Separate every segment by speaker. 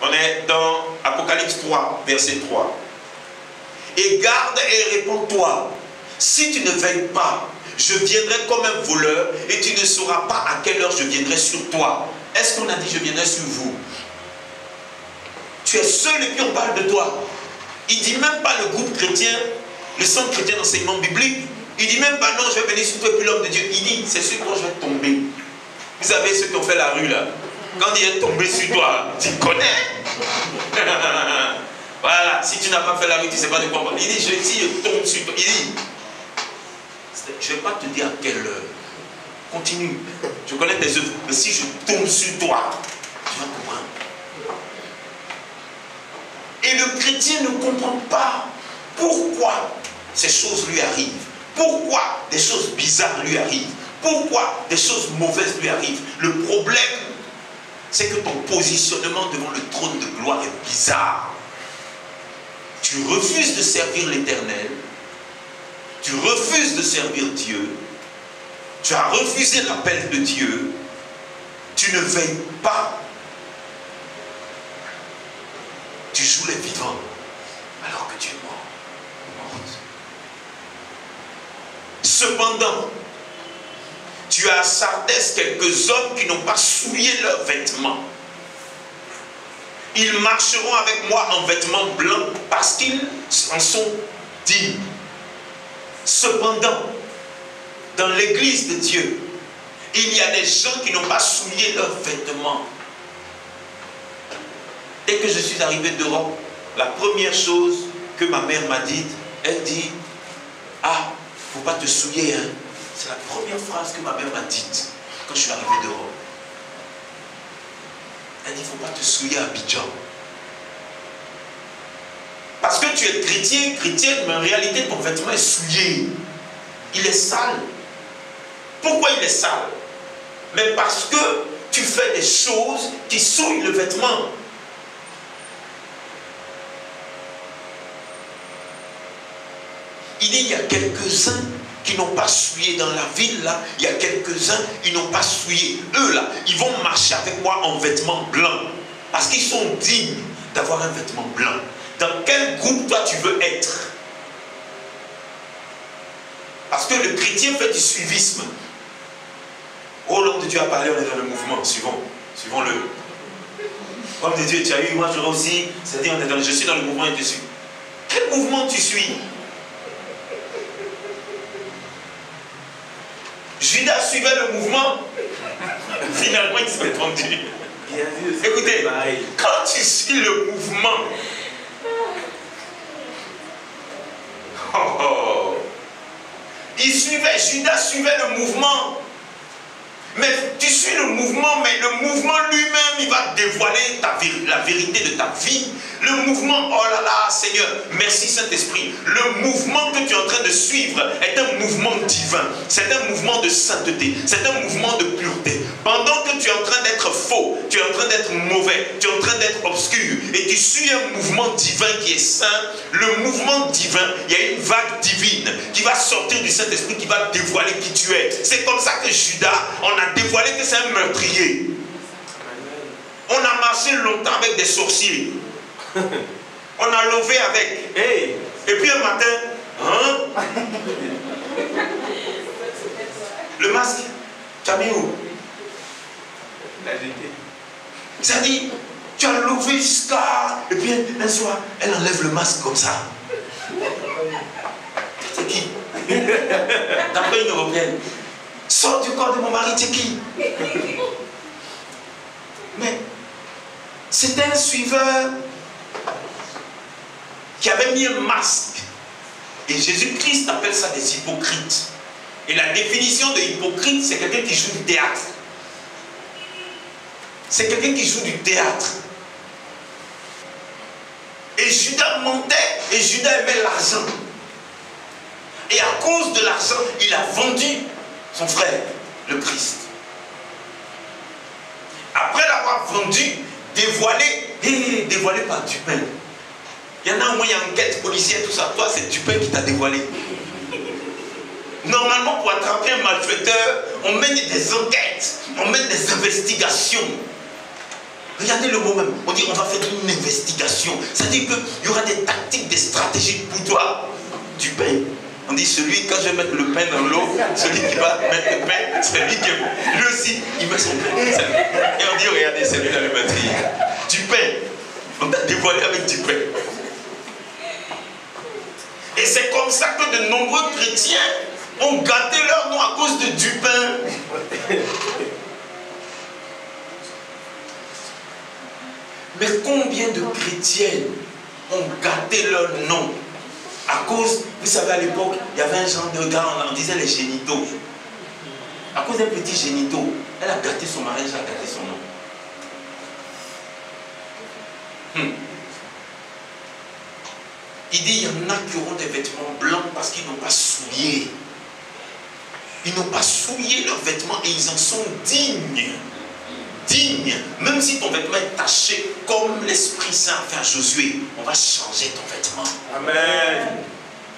Speaker 1: On est dans Apocalypse 3, verset 3. Et garde et réponds-toi. Si tu ne veilles pas, je viendrai comme un voleur et tu ne sauras pas à quelle heure je viendrai sur toi. Est-ce qu'on a dit je viendrai sur vous? Tu es seul et puis on parle de toi. Il ne dit même pas le groupe chrétien, le centre chrétien d'enseignement biblique. Il ne dit même pas non, je vais venir sur toi et puis l'homme de Dieu. Il dit c'est sur toi je vais tomber. Vous savez ceux qui ont fait la rue là. Quand il est tombé sur toi, tu connais. Voilà, si tu n'as pas fait la rue, tu ne sais pas de quoi parler. Il dit si je tombe sur toi. Il dit je ne vais pas te dire à quelle heure. Continue. Je connais tes œuvres. Mais si je tombe sur toi, tu vas comprendre. Et le chrétien ne comprend pas pourquoi ces choses lui arrivent. Pourquoi des choses bizarres lui arrivent. Pourquoi des choses mauvaises lui arrivent. Le problème, c'est que ton positionnement devant le trône de gloire est bizarre. Tu refuses de servir l'Éternel. Tu refuses de servir Dieu. Tu as refusé l'appel de Dieu. Tu ne veilles pas. Tu joues les vivants alors que tu es mort. Morte. Cependant, tu as à Sardès quelques hommes qui n'ont pas souillé leurs vêtements. Ils marcheront avec moi en vêtements blancs parce qu'ils en sont dignes. Cependant, dans l'église de Dieu, il y a des gens qui n'ont pas souillé leurs vêtements. Dès que je suis arrivé d'Europe, la première chose que ma mère m'a dite, elle dit, ah, faut pas te souiller, hein. C'est la première phrase que ma mère m'a dite quand je suis arrivé d'Europe. Elle dit, faut pas te souiller à Abidjan. Parce que tu es chrétien, chrétienne, mais en réalité ton vêtement est souillé. Il est sale. Pourquoi il est sale? Mais parce que tu fais des choses qui souillent le vêtement. Il y a quelques-uns qui n'ont pas souillé dans la ville là. Il y a quelques-uns qui n'ont pas souillé. Eux là, ils vont marcher avec moi en vêtements blancs. Parce qu'ils sont dignes d'avoir un vêtement blanc. Dans quel groupe toi tu veux être? Parce que le chrétien fait du suivisme. Oh, l'homme de Dieu a parlé, on est dans le mouvement. Suivons-le. L'homme de Dieu, tu as eu, moi j'aurais aussi. C'est-à-dire, je suis dans le mouvement et je suis. Quel mouvement tu suis? Judas suivait le mouvement. Finalement, il s'est rendu. Écoutez, quand tu suis le mouvement, Judas suivait le mouvement. Mais tu suis le mouvement, mais le mouvement lui-même, il va dévoiler la vérité de ta vie. Le mouvement, oh là là, Seigneur, merci Saint-Esprit. Le mouvement que tu es en train de suivre est un mouvement divin. C'est un mouvement de sainteté. C'est un mouvement de pureté. Pendant que tu es en train d'être faux, tu es en train d'être mauvais, tu es en train d'être obscur, et tu suis un mouvement divin qui est saint, le mouvement divin, il y a une vague divine qui va sortir du Saint-Esprit, qui va dévoiler qui tu es. C'est comme ça que Judas, on a dévoilé que c'est un meurtrier. On a marché longtemps avec des sorciers. On a levé avec. Hey. Et puis un matin, hein? Le masque, tu as mis où? Ça dit, tu as levé jusqu'à. Et puis un soir, elle enlève le masque comme ça. C'est qui? D'après une européenne. Sors du corps de mon mari, c'est qui? Mais c'était un suiveur qui avait mis un masque. Et Jésus-Christ appelle ça des hypocrites. Et la définition de hypocrite, c'est quelqu'un qui joue du théâtre. C'est quelqu'un qui joue du théâtre. Et Judas mentait, et Judas aimait l'argent. Et à cause de l'argent, il a vendu son frère, le Christ. Après l'avoir vendu, dévoilé par Dupin. Il y en a un moyen enquête policière, tout ça. Toi, c'est Dupin qui t'a dévoilé. Normalement, pour attraper un malfaiteur, on mène des enquêtes, on mène des investigations. Regardez le mot même. On dit on va faire une investigation. C'est-à-dire qu'il y aura des tactiques, des stratégies pour toi. Du pain. On dit celui, quand je vais mettre le pain dans l'eau, celui qui va mettre le pain, c'est lui qui est. Lui aussi, il met son pain. Et on dit regardez, c'est lui dans le meurtrier. Du pain. On t'a dévoilé avec du pain. Et c'est comme ça que de nombreux chrétiens ont gâté leur nom à cause de du pain. Mais combien de chrétiennes ont gâté leur nom à cause, vous savez, à l'époque, il y avait un genre de gars, on disait les génitaux. À cause d'un petit génito, elle a gâté son mariage, elle a gâté son nom. Il dit, il y en a qui auront des vêtements blancs parce qu'ils n'ont pas souillé. Ils n'ont pas souillé leurs vêtements et ils en sont dignes. Dignes. Même si ton vêtement est taché, comme l'Esprit Saint a fait à Josué, on va changer ton vêtement. Amen.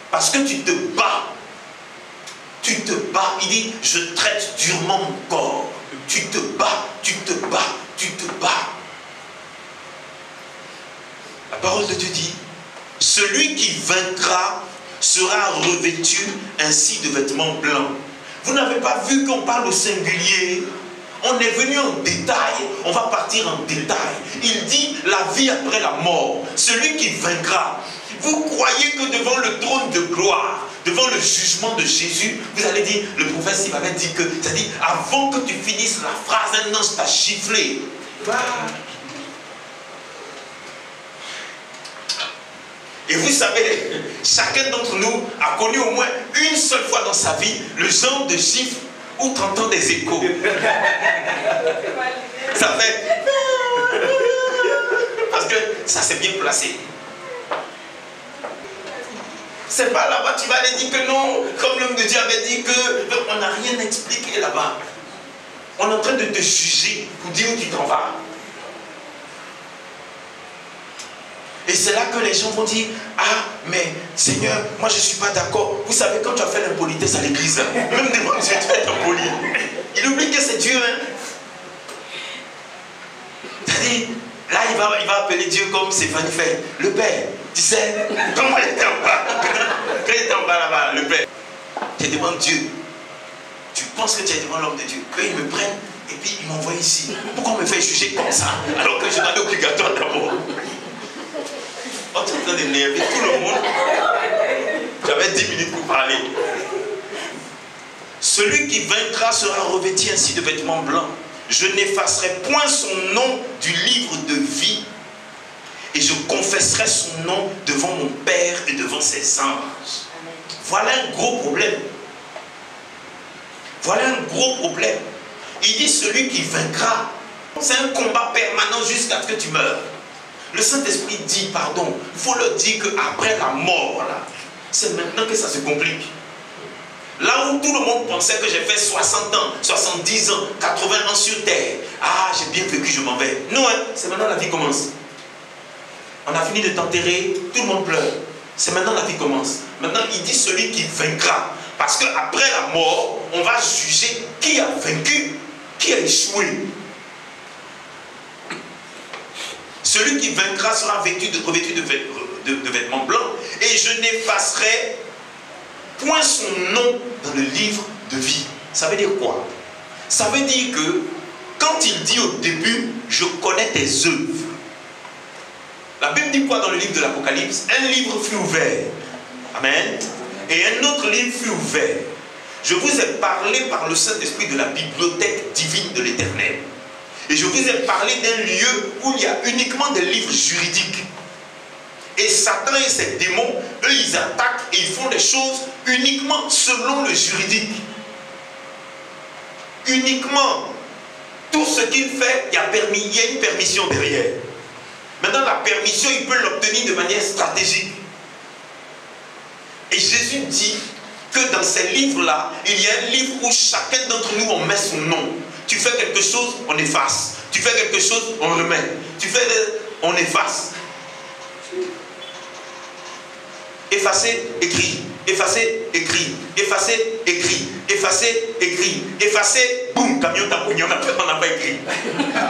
Speaker 1: Parce que tu te bats. Tu te bats. Il dit, je traite durement mon corps. Tu te bats, tu te bats, tu te bats. La parole de Dieu dit, celui qui vaincra sera revêtu ainsi de vêtements blancs. Vous n'avez pas vu qu'on parle au singulier? On est venu en détail, on va partir en détail. Il dit la vie après la mort, celui qui vaincra. Vous croyez que devant le trône de gloire, devant le jugement de Jésus, vous allez dire, le prophète Steve avait dit que, c'est-à-dire, avant que tu finisses la phrase, un ange t'a giflé. Et vous savez, chacun d'entre nous a connu au moins une seule fois dans sa vie le genre de gifle où tu entends des échos. Ça fait... Parce que ça s'est bien placé. C'est pas là-bas, tu vas aller dire que non, comme l'homme de Dieu avait dit qu'on n'a rien expliqué là-bas. On est en train de te juger pour dire où tu t'en vas. Et c'est là que les gens vont dire, ah, mais Seigneur, moi je ne suis pas d'accord. Vous savez, quand tu as fait l'impolitesse à l'église, même devant Dieu, tu vas être impoli. Il oublie que c'est Dieu. Hein. C'est-à-dire, là, il va appeler Dieu comme Stéphanie fait. Le Père, tu sais, comment il était en bas. Quand il était en bas là-bas, le Père, tu es devant Dieu. Tu penses que tu es devant l'homme de Dieu. Eux, ils me prennent et puis ils m'envoient ici. Pourquoi on me fait juger comme ça alors que je dois aller au purgatoire d'abord? On est en train d'énerver tout le monde. J'avais 10 minutes pour parler. Celui qui vaincra sera revêtu ainsi de vêtements blancs. Je n'effacerai point son nom du livre de vie. Et je confesserai son nom devant mon Père et devant ses anges. Voilà un gros problème. Voilà un gros problème. Il dit celui qui vaincra. C'est un combat permanent jusqu'à ce que tu meurs. Le Saint-Esprit dit, pardon, il faut leur dire qu'après la mort, c'est maintenant que ça se complique. Là où tout le monde pensait que j'ai fait 60 ans, 70 ans, 80 ans sur terre. Ah, j'ai bien vécu, je m'en vais. Non, hein, c'est maintenant la vie commence. On a fini de t'enterrer, tout le monde pleure. C'est maintenant la vie commence. Maintenant, il dit celui qui vaincra. Parce qu'après la mort, on va juger qui a vaincu, qui a échoué. Celui qui vaincra sera revêtu de vêtements blancs et je n'effacerai point son nom dans le livre de vie. Ça veut dire quoi? Ça veut dire que quand il dit au début, je connais tes œuvres. La Bible dit quoi dans le livre de l'Apocalypse? Un livre fut ouvert. Amen. Et un autre livre fut ouvert. Je vous ai parlé par le Saint-Esprit de la bibliothèque divine de l'Éternel. Et je vous ai parlé d'un lieu où il y a uniquement des livres juridiques. Et Satan et ses démons, eux, ils attaquent et ils font des choses uniquement selon le juridique. Uniquement. Tout ce qu'il fait, il y a une permission derrière. Maintenant, la permission, il peut l'obtenir de manière stratégique. Et Jésus dit que dans ces livres-là, il y a un livre où chacun d'entre nous, on met son nom. Tu fais quelque chose, on efface. Tu fais quelque chose, on remet. Tu fais, on efface. Effacer, écrit. Effacer, écrit. Effacer, écrit. Effacer, écrit. Effacer, boum, camion t'a cogné, on n'a pas écrit.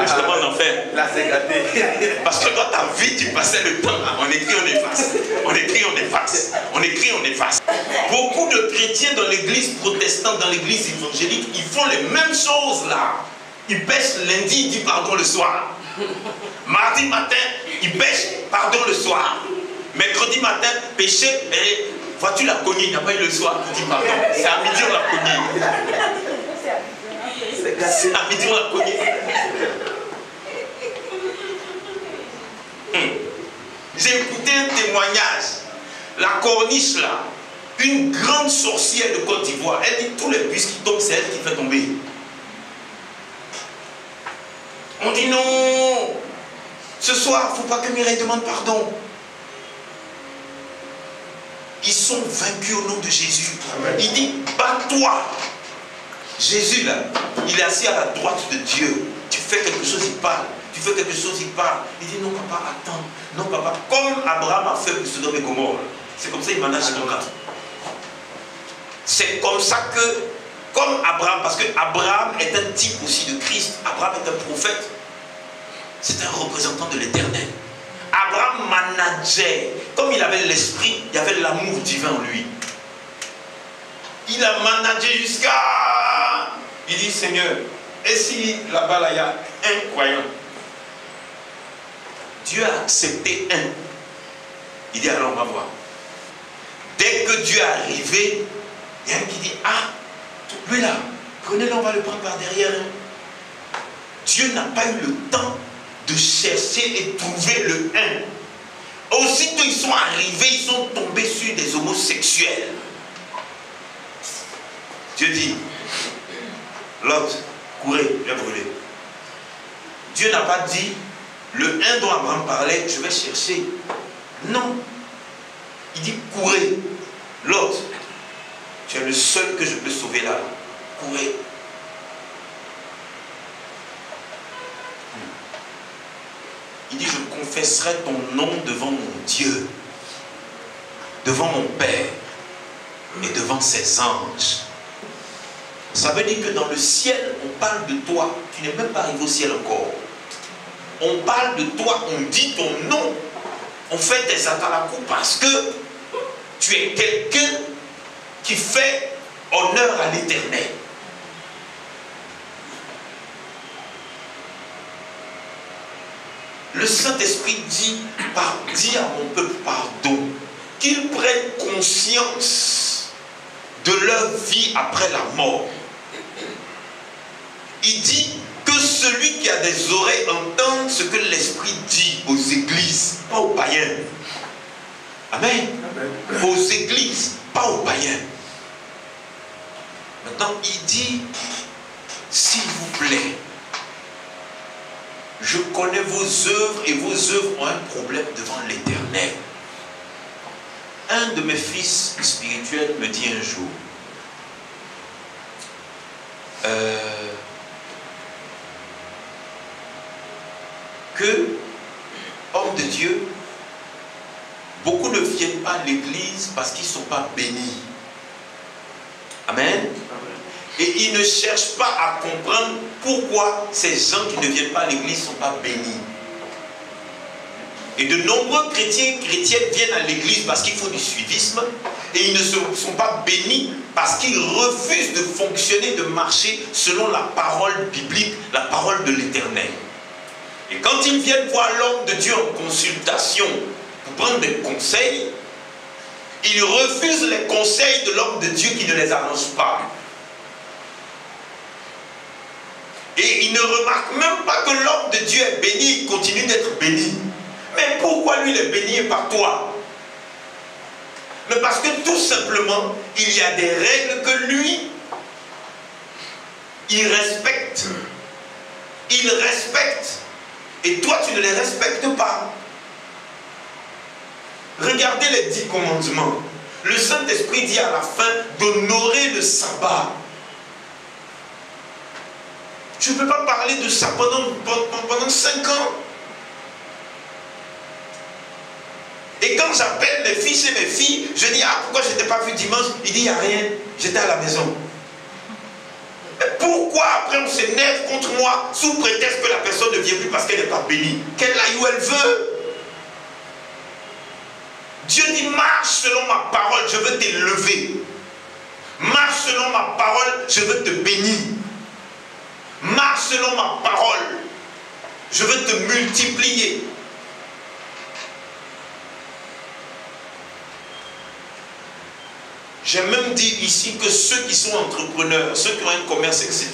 Speaker 1: Justement en enfer.
Speaker 2: Là, c'est gâté.
Speaker 1: Parce que dans ta vie, tu passais le temps. On écrit, on efface. On écrit, on efface. On écrit, on efface. Beaucoup de chrétiens dans l'église protestante, dans l'église évangélique, ils font les mêmes choses là. Ils pêchent lundi, ils disent pardon le soir. Mardi matin, ils pêchent, pardon le soir. Mercredi matin, péché, et vois-tu la cognée, il n'y a pas eu le soir, tu dis pardon. C'est à midi on l'a cogné. C'est à midi on l'a cogné. J'ai écouté un témoignage. La corniche là, une grande sorcière de Côte d'Ivoire, elle dit tous les bus qui tombent, c'est elle qui fait tomber. On dit non, ce soir, il ne faut pas que Mireille demande pardon. Ils sont vaincus au nom de Jésus. Amen. Il dit, bats-toi. Jésus là, il est assis à la droite de Dieu. Tu fais quelque chose, il parle. Tu fais quelque chose, il parle. Il dit, non papa, attends. Non papa, comme Abraham a fait pour Sodome et Gomorrhe. C'est comme ça qu'il manage ton cas. C'est comme ça que, comme Abraham, parce que Abraham est un type aussi de Christ. Abraham est un prophète. C'est un représentant de l'Éternel. Abraham manageait. Comme il avait l'esprit, il y avait l'amour divin en lui. Il a managé jusqu'à... Il dit, Seigneur, et si là-bas, là, il y a un croyant? Dieu a accepté un. Il dit, alors on va voir. Dès que Dieu est arrivé, il y a un qui dit, ah, lui là, prenez-le, on va le prendre par derrière. Dieu n'a pas eu le temps de chercher et trouver le un. Aussitôt ils sont arrivés, ils sont tombés sur des homosexuels. Dieu dit, Lot, courez, viens brûler. Dieu n'a pas dit, le un dont Abraham parlait, je vais chercher. Non. Il dit, courez. Lot, tu es le seul que je peux sauver là. Courez. Il dit, je confesserai ton nom devant mon Dieu, devant mon Père et devant ses anges. Ça veut dire que dans le ciel, on parle de toi. Tu n'es même pas arrivé au ciel encore. On parle de toi, on dit ton nom. On fait tes atalakou parce que tu es quelqu'un qui fait honneur à l'Éternel. Le Saint-Esprit dit à mon peuple pardon, qu'ils prennent conscience de leur vie après la mort. Il dit que celui qui a des oreilles entende ce que l'Esprit dit aux églises, pas aux païens. Amen. Amen. Aux églises, pas aux païens. Maintenant, il dit, s'il vous plaît, je connais vos œuvres et vos œuvres ont un problème devant l'Éternel. Un de mes fils spirituels me dit un jour, que, homme de Dieu, beaucoup ne viennent pas à l'église parce qu'ils ne sont pas bénis. Amen. Et ils ne cherchent pas à comprendre pourquoi ces gens qui ne viennent pas à l'église ne sont pas bénis. Et de nombreux chrétiennes viennent à l'église parce qu'il faut du suivisme et ils ne sont pas bénis parce qu'ils refusent de fonctionner, de marcher selon la parole biblique, la parole de l'Éternel. Et quand ils viennent voir l'homme de Dieu en consultation pour prendre des conseils, ils refusent les conseils de l'homme de Dieu qui ne les arrange pas. Et ils ne remarquent même pas que l'homme de Dieu est béni, il continue d'être béni. Mais pourquoi lui il est béni et pas toi? Mais parce que tout simplement, il y a des règles que lui, il respecte. Il respecte. Et toi, tu ne les respectes pas. Regardez les 10 commandements. Le Saint-Esprit dit à la fin d'honorer le sabbat. Tu ne peux pas parler de ça pendant 5 ans. Et quand j'appelle mes fils et mes filles, je dis, ah, pourquoi je ne t'ai pas vu dimanche? Il dit, il n'y a rien, j'étais à la maison. Mais pourquoi Pourquoi après on s'énerve contre moi sous prétexte que la personne ne vient plus parce qu'elle n'est pas bénie? Qu'elle aille où elle veut. Dieu dit, marche selon ma parole, je veux t'élever. Marche selon ma parole, je veux te bénir. Marche selon ma parole, je veux te multiplier. J'ai même dit ici que ceux qui sont entrepreneurs, ceux qui ont un commerce, etc.,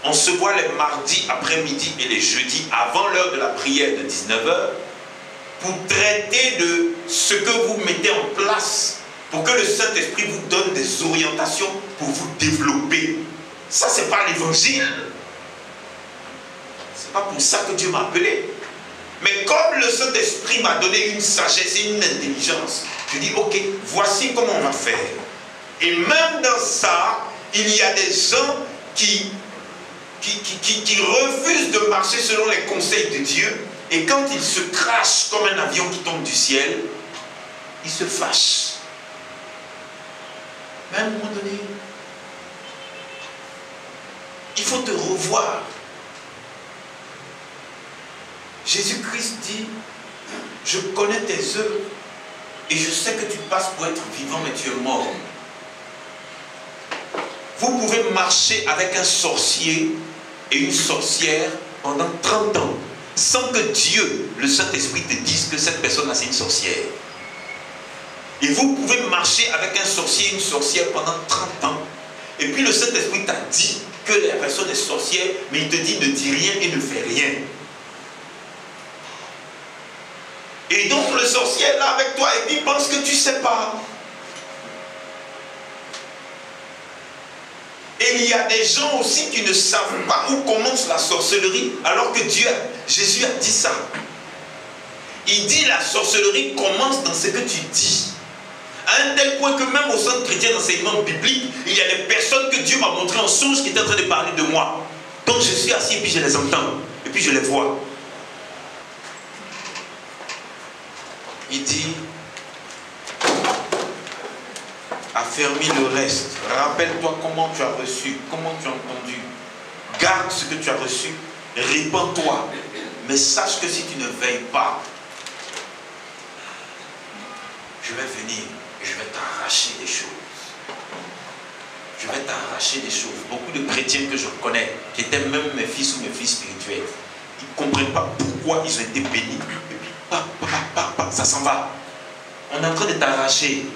Speaker 1: on se voit les mardis après-midi et les jeudis avant l'heure de la prière de 19h pour traiter de ce que vous mettez en place pour que le Saint-Esprit vous donne des orientations pour vous développer. Ça, c'est pas l'évangile. C'est pas pour ça que Dieu m'a appelé. Mais comme le Saint-Esprit m'a donné une sagesse et une intelligence, je dis, ok, voici comment on va faire. Et même dans ça, il y a des gens qui refusent de marcher selon les conseils de Dieu. Et quand ils se crachent comme un avion qui tombe du ciel, ils se fâchent. Mais à un moment donné, il faut te revoir. Jésus-Christ dit, je connais tes œuvres et je sais que tu passes pour être vivant mais tu es mort. Vous pouvez marcher avec un sorcier et une sorcière pendant 30 ans sans que Dieu, le Saint-Esprit, te dise que cette personne-là c'est une sorcière. Et vous pouvez marcher avec un sorcier et une sorcière pendant 30 ans et puis le Saint-Esprit t'a dit que la personne est sorcière, mais il te dit ne dis rien et ne fais rien. Et donc le sorcier est là avec toi et puis il pense que tu ne sais pas. Et il y a des gens aussi qui ne savent pas où commence la sorcellerie, alors que Jésus a dit ça. Il dit la sorcellerie commence dans ce que tu dis. À un tel point que même au centre chrétien d'enseignement biblique, il y a des personnes que Dieu m'a montrées en songe qui étaient en train de parler de moi. Donc je suis assis et puis je les entends. Et puis je les vois. Il dit, affermis le reste. Rappelle-toi comment tu as reçu, comment tu as entendu. Garde ce que tu as reçu. Répands-toi. Mais sache que si tu ne veilles pas, je vais venir et je vais t'arracher des choses. Je vais t'arracher des choses. Beaucoup de chrétiens que je connais, qui étaient même mes fils ou mes filles spirituels, ils ne comprennent pas pourquoi ils ont été bénis. Et puis, ça s'en va. On est en train de t'arracher.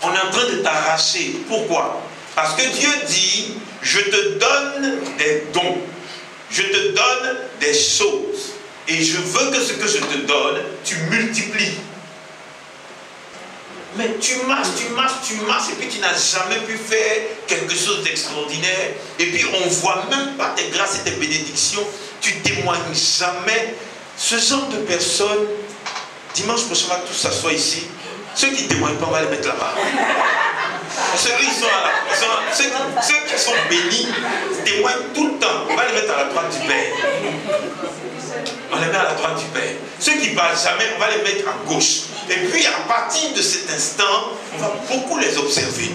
Speaker 1: On est en train de t'arracher. Pourquoi? Parce que Dieu dit, je te donne des dons. Je te donne des choses. Et je veux que ce que je te donne, tu multiplies. Mais tu marches, et puis tu n'as jamais pu faire quelque chose d'extraordinaire. Et puis on ne voit même pas tes grâces et tes bénédictions. Tu ne témoignes jamais. Ce genre de personnes, dimanche prochain, on va tous s'asseoir ici. Ceux qui ne témoignent pas, on va les mettre là-bas. Ceux qui sont bénis témoignent tout le temps. On va les mettre à la droite du Père. On les met à la droite du Père. Ceux qui ne parlent jamais, on va les mettre à gauche. Et puis à partir de cet instant, on va beaucoup les observer.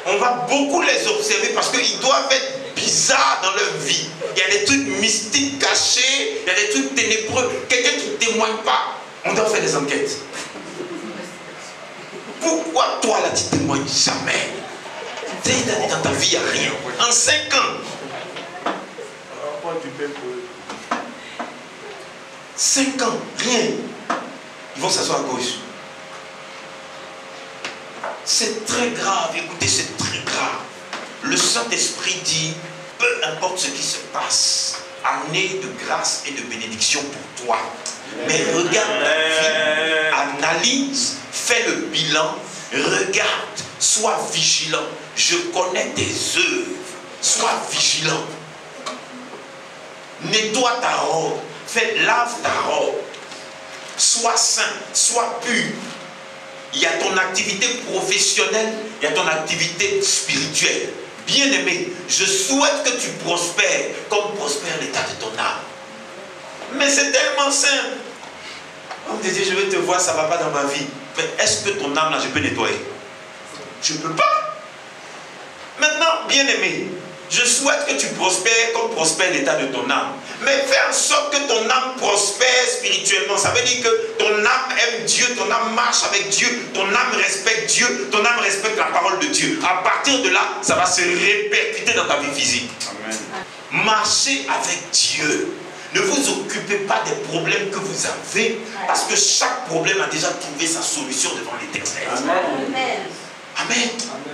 Speaker 1: On va beaucoup les observer parce qu'ils doivent être bizarres dans leur vie. Il y a des trucs mystiques cachés, il y a des trucs ténébreux. Quelqu'un qui ne témoigne pas, on doit faire des enquêtes. Pourquoi toi là tu ne témoignes jamais? Dans ta vie, il n'y a rien. En 5 ans. 5 ans, rien. Ils vont s'asseoir à gauche. C'est très grave, écoutez, c'est très grave. Le Saint-Esprit dit, peu importe ce qui se passe, année de grâce et de bénédiction pour toi. Mais regarde ta vie, analyse, fais le bilan, regarde, sois vigilant. Je connais tes œuvres, sois vigilant. Nettoie ta robe, lave ta robe. Sois saint, sois pur. Il y a ton activité professionnelle, il y a ton activité spirituelle. Bien-aimé, je souhaite que tu prospères comme prospère l'état de ton âme. Mais c'est tellement simple. On te dit, je veux te voir, ça ne va pas dans ma vie. Mais est-ce que ton âme là, je peux nettoyer? Je ne peux pas. Mais Bien-aimé, je souhaite que tu prospères comme prospère l'état de ton âme. Mais fais en sorte que ton âme prospère spirituellement. Ça veut dire que ton âme aime Dieu, ton âme marche avec Dieu, ton âme respecte Dieu, ton âme respecte la parole de Dieu. À partir de là, ça va se répercuter dans ta vie physique. Amen. Marchez avec Dieu. Ne vous occupez pas des problèmes que vous avez, parce que chaque problème a déjà trouvé sa solution devant l'Éternel. Amen. Amen. Amen.